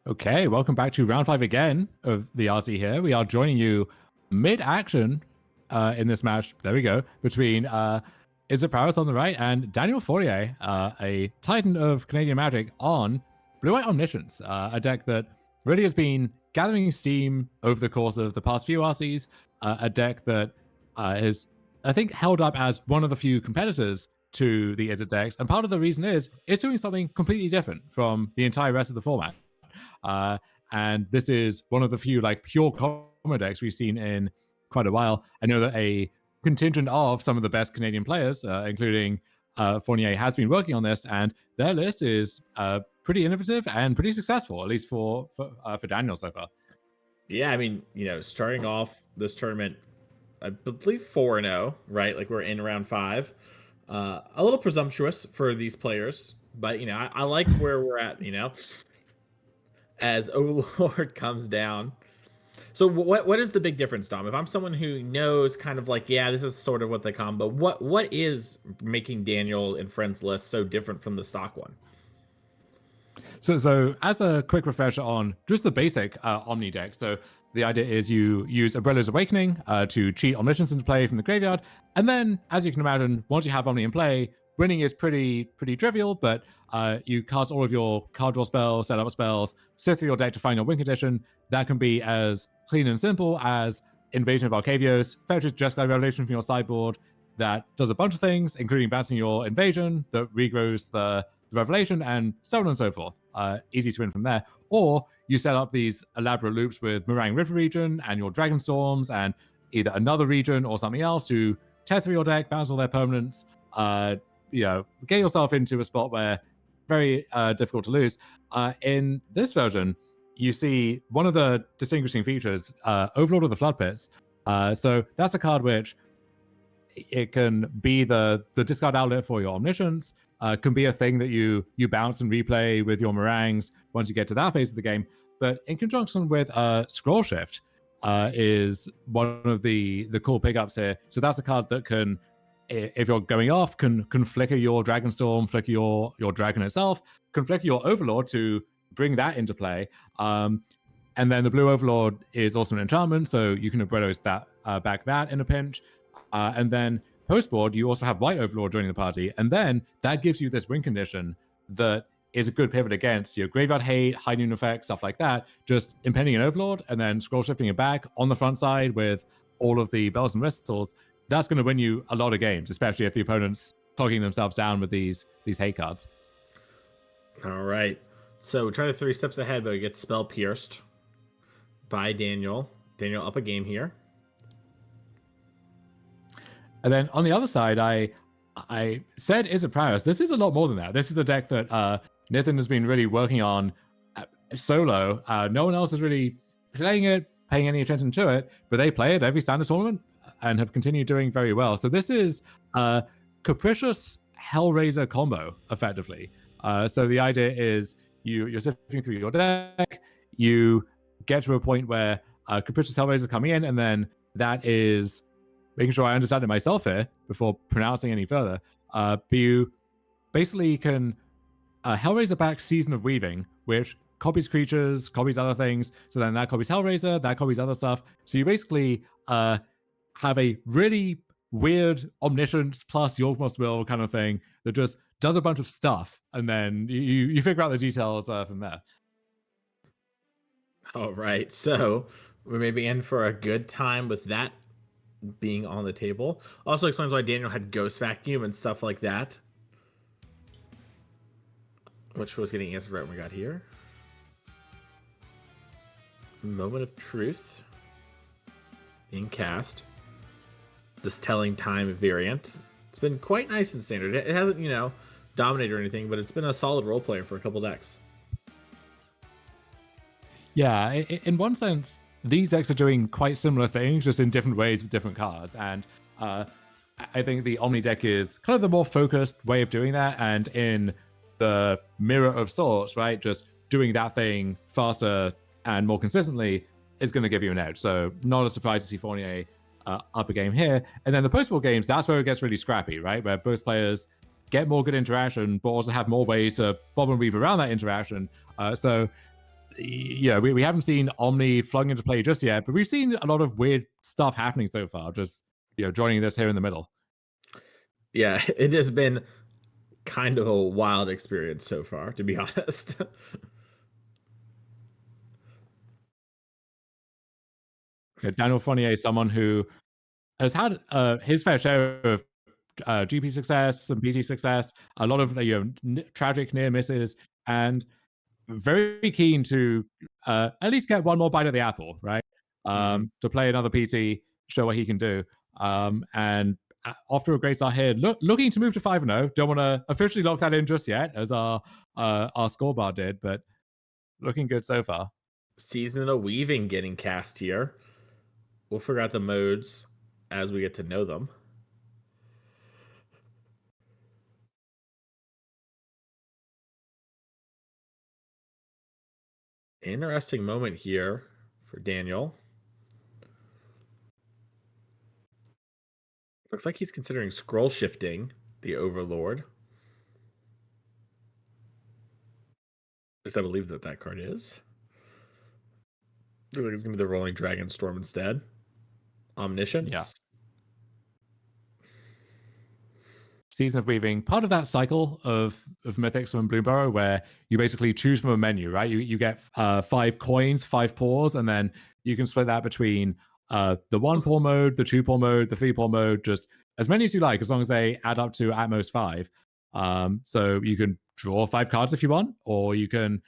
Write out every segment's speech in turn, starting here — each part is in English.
Okay, welcome back to round 5 again of the RC here. We are joining you mid-action in this match, there we go, between Is Paris on the right and Daniel Fournier, a titan of Canadian Magic on Blue-White Omniscience, a deck that really has been gathering steam over the course of the past few RCs, a deck that is, I think, held up as one of the few competitors to the Izzet decks, and part of the reason is it's doing something completely different from the entire rest of the format. And this is one of the few like pure combo decks we've seen in quite a while. I know that a contingent of some of the best Canadian players, including Fournier, has been working on this, and their list is pretty innovative and pretty successful, at least for Daniel so far. Yeah, I mean, starting off this tournament, I believe 4-0, right? Like we're in round 5. A little presumptuous for these players, but I like where we're at. As Overlord comes down. So what is the big difference, Dom? If I'm someone who knows kind of like, yeah, this is sort of what they combo, what is making Daniel and Friends list so different from the stock one? So as a quick refresher on just the basic Omni deck, so the idea is you use Abrela's Awakening to cheat Omniscience into play from the graveyard, and then, as you can imagine, once you have Omni in play, winning is pretty trivial, but you cast all of your card draw spells, set up spells, sift through your deck to find your win condition. That can be as clean and simple as Invasion of Arcavios, fetches Jeskai Revelation from your sideboard that does a bunch of things, including bouncing your Invasion that regrows the Revelation, and so on and so forth. Easy to win from there. Or you set up these elaborate loops with Meringue River region and your Dragon Storms and either another region or something else to tear through your deck, bounce all their permanents, get yourself into a spot where very difficult to lose. In this version, you see one of the distinguishing features, Overlord of the Flood Pits. So that's a card which it can be the discard outlet for your Omniscience, can be a thing that you bounce and replay with your Meringues once you get to that phase of the game. But in conjunction with Scroll Shift is one of the cool pickups here. So that's a card that can, if you're going off, can flicker your Dragonstorm, flicker your dragon itself, can flicker your Overlord to bring that into play. And then the blue Overlord is also an enchantment, so you can Abrela's that back that in a pinch. And then post-board, you also have white Overlord joining the party, and then that gives you this win condition that is a good pivot against your Graveyard Hate, High Noon Effect, stuff like that, just impending an Overlord and then scroll shifting it back on the front side with all of the bells and whistles. That's going to win you a lot of games, especially if the opponent's clogging themselves down with these hate cards. All right. So try the 3 steps ahead, but it gets spell pierced by Daniel. Daniel up a game here. And then on the other side, I said Izzet Paris. This is a lot more than that. This is a deck that Nithin has been really working on solo. No one else is really playing it, paying any attention to it, but they play it every standard tournament and have continued doing very well. So this is a capricious Hellraiser combo, effectively. So the idea is you're sifting through your deck, you get to a point where capricious Hellraiser is coming in, and then that is making sure I understand it myself here before pronouncing any further. But you basically can Hellraiser back Season of Weaving, which copies creatures, copies other things. So then that copies Hellraiser, that copies other stuff. So you basically have a really weird Omniscience plus Yorkmost Will kind of thing that just does a bunch of stuff, and then you figure out the details from there. All right, so we may be in for a good time with that being on the table. Also explains why Daniel had Ghost Vacuum and stuff like that, which was getting answered right when we got here. Moment of Truth being cast. This Telling Time variant. It's been quite nice in Standard. It hasn't, dominated or anything, but it's been a solid role player for a couple decks. Yeah, in one sense, these decks are doing quite similar things, just in different ways with different cards. And I think the Omni deck is kind of the more focused way of doing that. And in the mirror of sorts, right, just doing that thing faster and more consistently is going to give you an edge. So not a surprise to see Fournier up a game here. And then the post-board games, that's where it gets really scrappy, right? Where both players get more good interaction, but also have more ways to bob and weave around that interaction. So yeah, we haven't seen Omni flung into play just yet, but we've seen a lot of weird stuff happening so far. Just joining this here in the middle. Yeah, it has been kind of a wild experience so far, to be honest. Daniel Fournier is someone who has had his fair share of GP success and PT success, a lot of tragic near misses, and very keen to at least get one more bite of the apple, right? Mhm. To play another PT, show what he can do, and off to a great start here. Looking to move to 5-0. Don't want to officially lock that in just yet, as our scorebar did, but looking good so far. Season of Weaving getting cast here. We'll figure out the modes as we get to know them. Interesting moment here for Daniel. Looks like he's considering scroll shifting the Overlord. At least I believe that that card is. Looks like it's going to be the Rolling Dragon Storm instead. Yeah. Omniscience. Season of Weaving, part of that cycle of mythics from Bloomburrow, where you basically choose from a menu, right? You get 5 coins, 5 paws, and then you can split that between the 1 paw mode, the 2 paw mode, the 3 paw mode, just as many as you like, as long as they add up to at most 5. So you can draw 5 cards if you want, or you can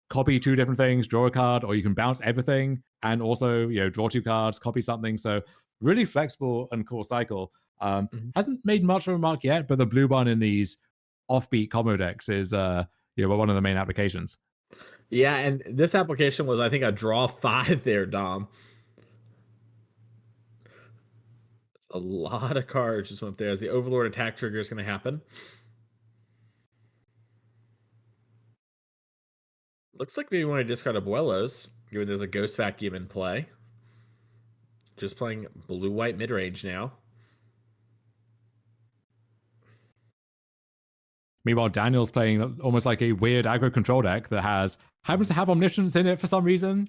copy 2 different things, draw a card, or you can bounce everything and also draw 2 cards, copy something. So really flexible and cool cycle. Mhm. Hasn't made much of a mark yet, but the blue one in these offbeat combo decks is one of the main applications. Yeah, and this application was, I think, a draw 5 there, Dom. A lot of cards just went there as the Overlord attack trigger is going to happen. Looks like maybe want to discard Abuelos, given there's a Ghost Vacuum in play. Just playing blue-white mid-range now. Meanwhile, Daniel's playing almost like a weird aggro control deck that happens to have Omniscience in it for some reason,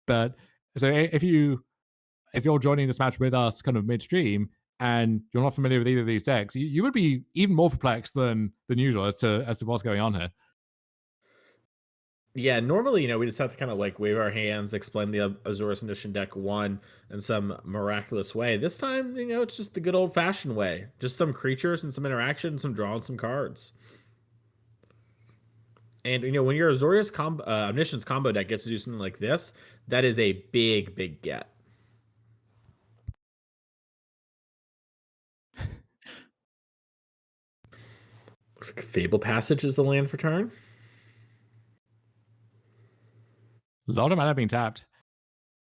But so if you're joining this match with us kind of midstream and you're not familiar with either of these decks, you would be even more perplexed than usual as to what's going on here. Yeah, normally, we just have to kind of like wave our hands, explain the Azorius Edition deck 1 in some miraculous way. This time, it's just the good old fashioned way. Just some creatures and some interaction, some drawing some cards. And, when your Azorius Omniscience combo deck gets to do something like this, that is a big, big get. Looks like Fable Passage is the land for turn. A lot of mana being tapped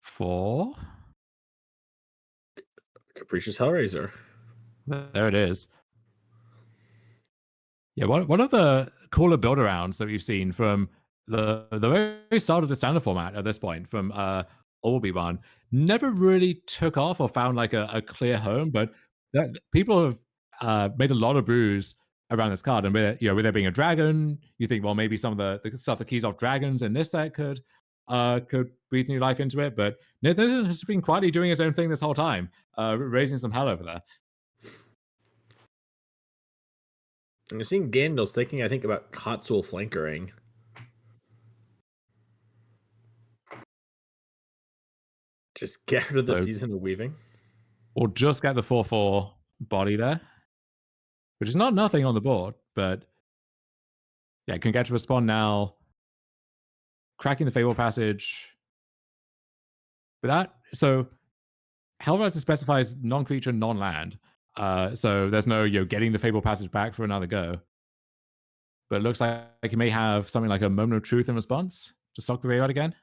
for. Capricious Hellraiser. There it is. Yeah, one of the cooler build arounds that we've seen from the very start of the standard format at this point, from Obi-Wan, never really took off or found like a clear home, but people have made a lot of brews around this card. And with there being a dragon, you think, well, maybe some of the stuff that keys off dragons in this set could breathe new life into it. But Nithin has been quietly doing his own thing this whole time, raising some hell over there. And you're seeing Daniels thinking, I think, about Kotsul flankering. Just get rid of the So Season of Weaving. we'll just get the 4/4 body there, which is not nothing on the board, but yeah, can get to respond now. Cracking the Fable Passage. With that, so Hellraiser specifies non-creature, non-land. So there's no getting the Fable Passage back for another go. But it looks like you may have something like a Moment of Truth in response to stock the graveyard again.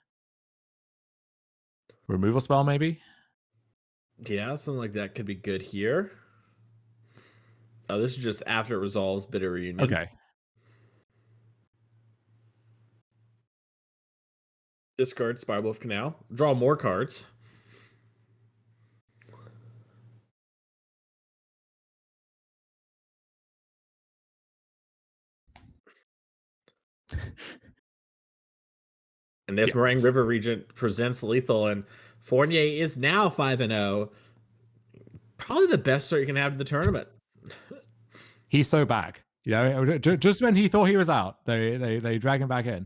Removal spell, maybe? Yeah, something like that could be good here. Oh, this is just after it resolves Bitter Reunion. Okay. Discard Spirewolf Canal. Draw more cards. And this Meringue River Regent presents lethal, and Fournier is now 5-0. Probably the best start you can have in the tournament. He's so back. You know, just when he thought he was out, they drag him back in.